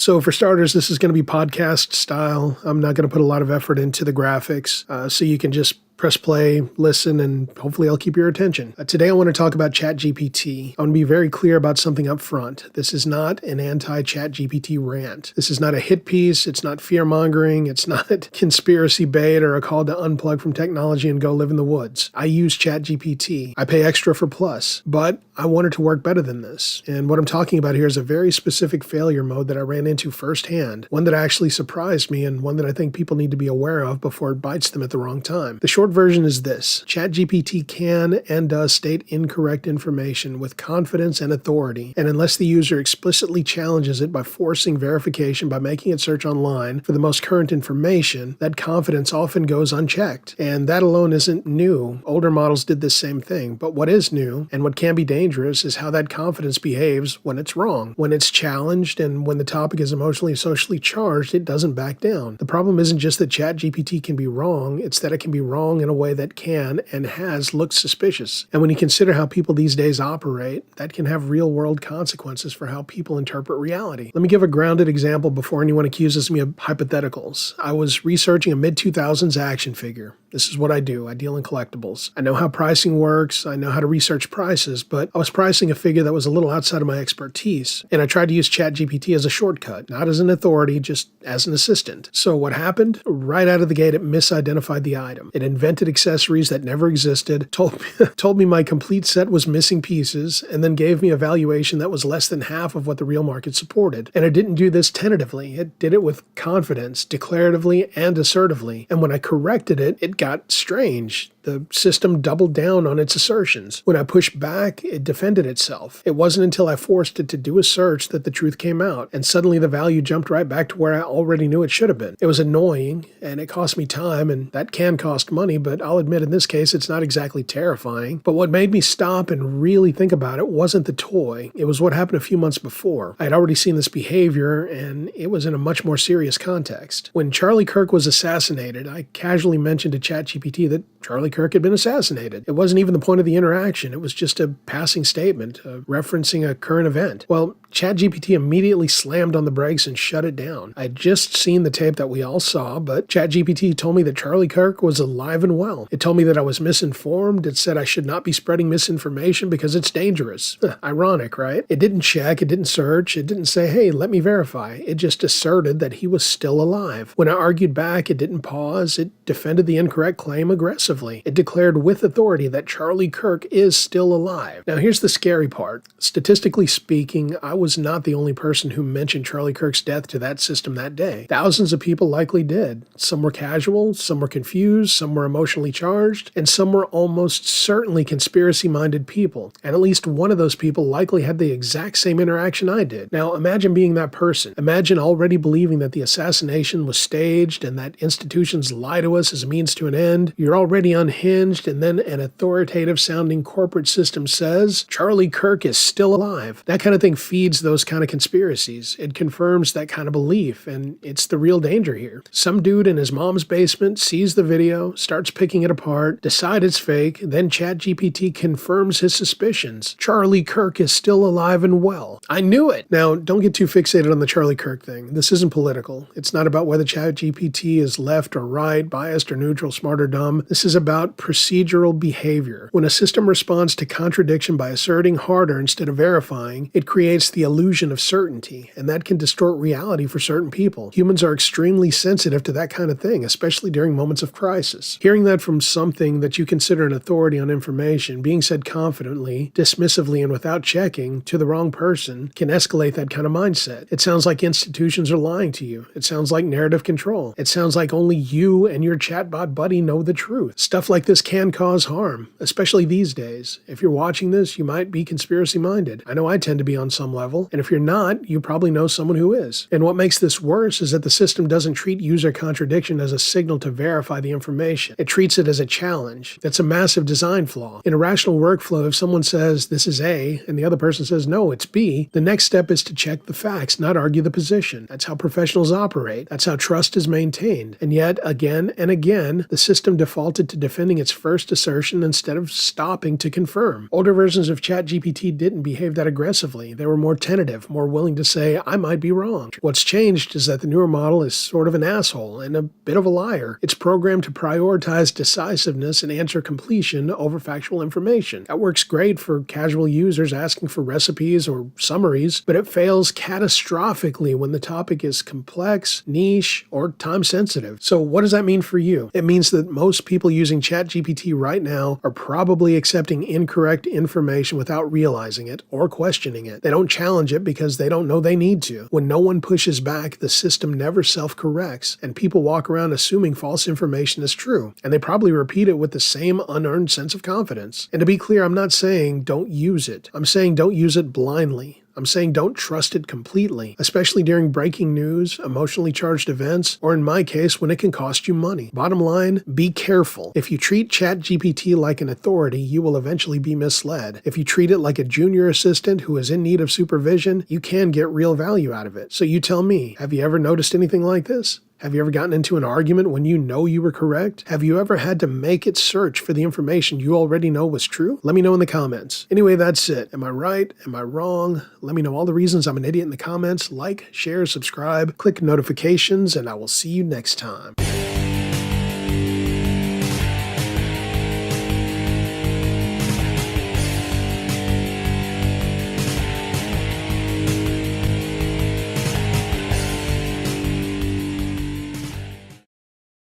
So for starters, this is going to be podcast style. I'm not going to put a lot of effort into the graphics, so you can just press play, listen, and hopefully I'll keep your attention. Today I want to talk about ChatGPT. I want to be very clear about something up front. This is not an anti-ChatGPT rant. This is not a hit piece. It's not fear-mongering. It's not conspiracy bait or a call to unplug from technology and go live in the woods. I use ChatGPT. I pay extra for Plus, but I want it to work better than this. And what I'm talking about here is a very specific failure mode that I ran into firsthand, one that actually surprised me and one that I think people need to be aware of before it bites them at the wrong time. The short version is this: ChatGPT can and does state incorrect information with confidence and authority, and unless the user explicitly challenges it by forcing verification by making it search online for the most current information, that confidence often goes unchecked. And that alone isn't new. Older models did this same thing. But what is new, and what can be dangerous, is how that confidence behaves when it's wrong. When it's challenged and when the topic is emotionally and socially charged, it doesn't back down. The problem isn't just that ChatGPT can be wrong, it's that it can be wrong in a way that can and has looked suspicious. And when you consider how people these days operate, that can have real-world consequences for how people interpret reality. Let me give a grounded example before anyone accuses me of hypotheticals. I was researching a mid-2000s action figure. This is what I do. I deal in collectibles. I know how pricing works. I know how to research prices, but I was pricing a figure that was a little outside of my expertise, and I tried to use ChatGPT as a shortcut, not as an authority, just as an assistant. So what happened? Right out of the gate, it misidentified the item. It invented accessories that never existed, told me my complete set was missing pieces, and then gave me a valuation that was less than half of what the real market supported. And it didn't do this tentatively. It did it with confidence, declaratively and assertively. And when I corrected it, it got strange. The system doubled down on its assertions. When I pushed back, it defended itself. It wasn't until I forced it to do a search that the truth came out, and suddenly the value jumped right back to where I already knew it should have been. It was annoying, and it cost me time, and that can cost money, but I'll admit in this case it's not exactly terrifying. But what made me stop and really think about it wasn't the toy. It was what happened a few months before. I had already seen this behavior, and it was in a much more serious context. When Charlie Kirk was assassinated, I casually mentioned to ChatGPT that Charlie Kirk had been assassinated. It wasn't even the point of the interaction. It was just a passing statement, referencing a current event. Well, ChatGPT immediately slammed on the brakes and shut it down. I'd just seen the tape that we all saw, but ChatGPT told me that Charlie Kirk was alive and well. It told me that I was misinformed. It said I should not be spreading misinformation because it's dangerous. Ironic, right? It didn't check, it didn't search, it didn't say, hey, let me verify. It just asserted that he was still alive. When I argued back, it didn't pause. It defended the incorrect claim aggressively. It declared with authority that Charlie Kirk is still alive. Now here's the scary part. Statistically speaking, I was not the only person who mentioned Charlie Kirk's death to that system that day. Thousands of people likely did. Some were casual, some were confused, some were emotionally charged, and some were almost certainly conspiracy-minded people. And at least one of those people likely had the exact same interaction I did. Now imagine being that person. Imagine already believing that the assassination was staged and that institutions lie to us as a means to an end. You're already unhinged, and then an authoritative-sounding corporate system says, Charlie Kirk is still alive. That kind of thing feeds those kind of conspiracies. It confirms that kind of belief, and it's the real danger here. Some dude in his mom's basement sees the video, starts picking it apart, decides it's fake, then ChatGPT confirms his suspicions. Charlie Kirk is still alive and well. I knew it! Now, don't get too fixated on the Charlie Kirk thing. This isn't political. It's not about whether ChatGPT is left or right, biased or neutral, smart or dumb. This is about procedural behavior. When a system responds to contradiction by asserting harder instead of verifying, it creates the illusion of certainty, and that can distort reality for certain people. Humans are extremely sensitive to that kind of thing, especially during moments of crisis. Hearing that from something that you consider an authority on information being said confidently, dismissively, and without checking to the wrong person can escalate that kind of mindset. It sounds like institutions are lying to you. It sounds like narrative control. It sounds like only you and your chatbot buddy know the truth. Stuff like this can cause harm, especially these days. If you're watching this, you might be conspiracy-minded. I know I tend to be on some level, and if you're not, you probably know someone who is. And what makes this worse is that the system doesn't treat user contradiction as a signal to verify the information. It treats it as a challenge. That's a massive design flaw. In a rational workflow, if someone says this is A and the other person says no, it's B, the next step is to check the facts, not argue the position. That's how professionals operate. That's how trust is maintained. And yet, again and again, the system defaulted to defend defending its first assertion instead of stopping to confirm. Older versions of ChatGPT didn't behave that aggressively. They were more tentative, more willing to say, I might be wrong. What's changed is that the newer model is sort of an asshole and a bit of a liar. It's programmed to prioritize decisiveness and answer completion over factual information. That works great for casual users asking for recipes or summaries, but it fails catastrophically when the topic is complex, niche, or time-sensitive. So what does that mean for you? It means that most people using ChatGPT right now are probably accepting incorrect information without realizing it or questioning it. They don't challenge it because they don't know they need to. When no one pushes back, the system never self-corrects, and people walk around assuming false information is true, and they probably repeat it with the same unearned sense of confidence. And to be clear, I'm not saying don't use it. I'm saying don't use it blindly. I'm saying don't trust it completely, especially during breaking news, emotionally charged events, or in my case, when it can cost you money. Bottom line, be careful. If you treat ChatGPT like an authority, you will eventually be misled. If you treat it like a junior assistant who is in need of supervision, you can get real value out of it. So you tell me, have you ever noticed anything like this? Have you ever gotten into an argument when you know you were correct? Have you ever had to make it search for the information you already know was true? Let me know in the comments. Anyway, that's it. Am I right? Am I wrong? Let me know all the reasons I'm an idiot in the comments. Like, share, subscribe, click notifications, and I will see you next time.